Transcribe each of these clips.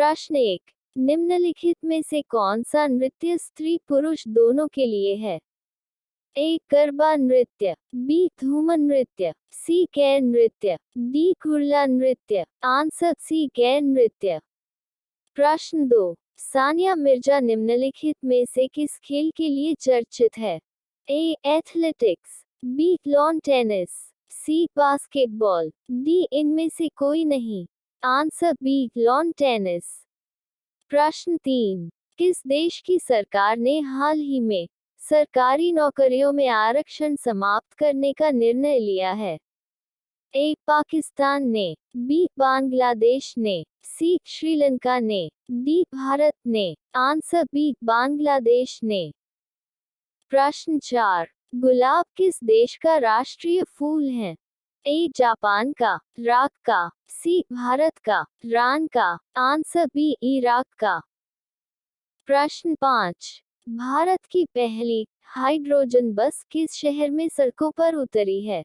प्रश्न 1। निम्नलिखित में से कौन सा नृत्य स्त्री पुरुष दोनों के लिए है? ए. गरबा नृत्य, बी. धूम नृत्य, सी. गैर नृत्य, डी. कुर्ला नृत्य। Answer C. गैर नृत्य। प्रश्न 2। सानिया मिर्जा निम्नलिखित में से किस खेल के लिए चर्चित है? A. Athletics, B. Lawn tennis, C. Basketball, D. इनमें से कोई नहीं। Answer B. Lawn tennis. प्रश्न 3। किस देश की सरकार ने हाल ही में सरकारी नौकरियों में आरक्षण समाप्त करने का निर्णय लिया है? ए. पाकिस्तान ने, बी. बांग्लादेश ने, सी. श्रीलंका ने, डी. भारत ने। Answer B. बांग्लादेश ने। प्रश्न 4। गुलाब किस देश का राष्ट्रीय फूल है? ए. जापान का, राक का, सी. भारत का, ईरान का। Answer B. इराक का। प्रश्न 5। भारत की पहली हाइड्रोजन बस किस शहर में सड़कों पर उतरी है?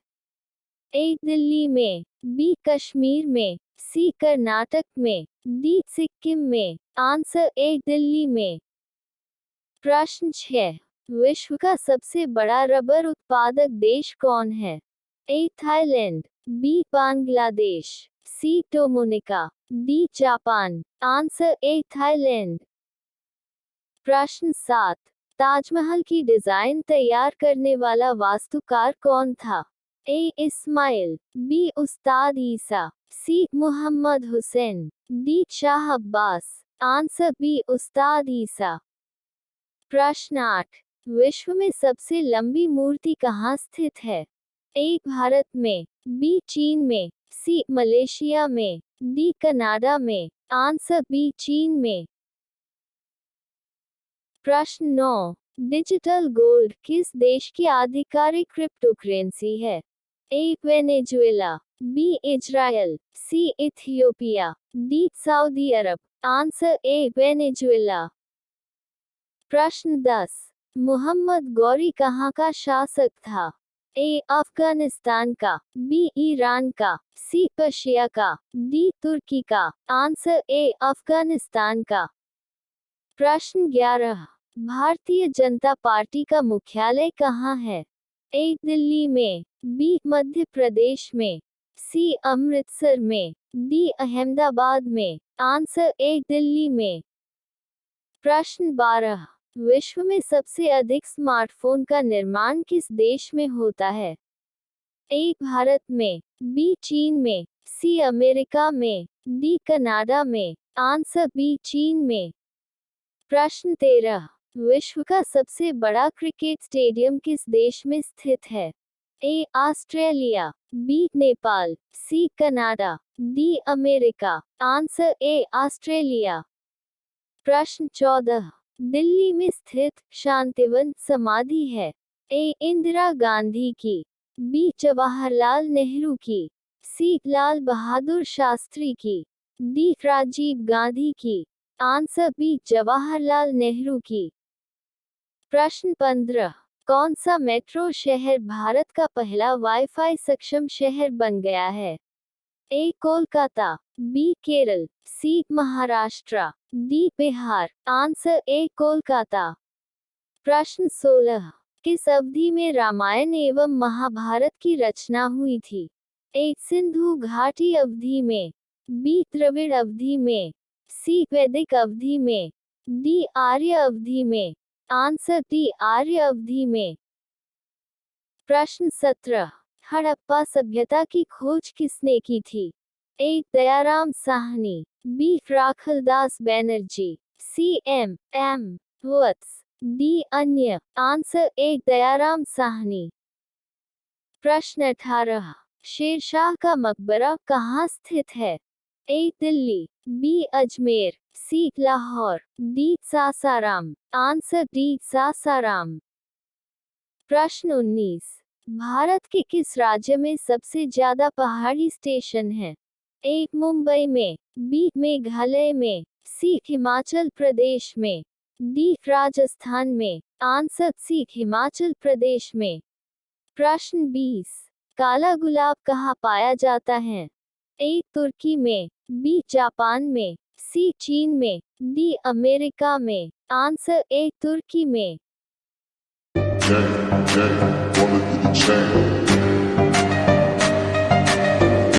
ए. दिल्ली में, बी. कश्मीर में, सी. कर्नाटक में, डी. सिक्किम में। Answer A. दिल्ली में। प्रश्न 6। विश्व का सबसे बड़ा रबर उत्पादक देश कौन है? A. Thailand, B. Bangladesh, C. Dominica, D. Japan. Answer A. Thailand. प्रश्न 7। ताजमहल की डिजाइन तैयार करने वाला वास्तुकार कौन था? A. Ismail, B. Ustad Isa, C. Mohammad Hussain, D. Shah Abbas. Answer B. Ustad Isa. प्रश्न 8। विश्व में सबसे लंबी मूर्ति कहाँ स्थित है? ए. भारत में, बी. चीन में, सी. मलेशिया में, डी. कनाडा में। Answer B. चीन में। प्रश्न 9। डिजिटल गोल्ड किस देश की आधिकारिक क्रिप्टोकरेंसी है? A. Venezuela, B. Israel, C. Ethiopia, D. Saudi Arab. Answer A. Venezuela. प्रश्न 10। मोहम्मद गौरी कहाँ का शासक था? ए. अफगानिस्तान का, बी. ईरान का, सी. पर्शिया का, डी. तुर्की का। Answer A. अफगानिस्तान का। प्रश्न 11। भारतीय जनता पार्टी का मुख्यालय कहाँ है? ए. दिल्ली में, बी. मध्य प्रदेश में, सी. अमृतसर में, डी. अहमदाबाद में। Answer A. दिल्ली में। प्रश्न 12। विश्व में सबसे अधिक स्मार्टफोन का निर्माण किस देश में होता है? ए. भारत में, बी. चीन में, सी. अमेरिका में, डी. कनाडा में। Answer B. चीन में। प्रश्न 13। विश्व का सबसे बड़ा क्रिकेट स्टेडियम किस देश में स्थित है? A. Australia, B. Nepal, C. Canada, D. America. Answer A. Australia. प्रश्न 14। दिल्ली में स्थित शांतिवन समाधि है? ए. इंदिरा गांधी की, बी. जवाहरलाल नेहरू की, सी. लाल बहादुर शास्त्री की, डी. राजीव गांधी की। Answer B. जवाहरलाल नेहरू की। प्रश्न 15। कौन सा मेट्रो शहर भारत का पहला वाईफाई सक्षम शहर बन गया है? A. Kolkata, B. Kerala, C. Maharashtra, D. Bihar. Answer A. Kolkata. प्रश्न 16। किस अवधि में रामायण एवं महाभारत की रचना हुई थी? ए. सिंधु घाटी अवधि में, बी. द्रविड़ अवधि में, सी. वैदिक अवधि में, डी. आर्य अवधि में। Answer D. आर्य अवधि में। प्रश्न 17। हड़प्पा सभ्यता की खोज किसने की थी? A. Dayaram Sahni, B. Rakhaldas Banerjee, C. M Vats, D. अन्य। Answer A. दयाराम साहनी। प्रश्न 18। शेरशाह का मकबरा कहाँ स्थित है? A. Delhi, B. Ajmer, C. Lahore, D. Sasaram. Answer D. Sasaram. प्रश्न 19। भारत के किस राज्य में सबसे ज्यादा पहाड़ी स्टेशन है? ए. मुंबई में, बी. मेघालय में, सी. हिमाचल प्रदेश में, डी. राजस्थान में। Answer C. हिमाचल प्रदेश में। प्रश्न 20। काला गुलाब कहाँ पाया जाता है? ए. तुर्की में, बी. जापान में, सी चीन में, डी अमेरिका में। आंसर ए तुर्की में। Gang, gang, wanna do the chain.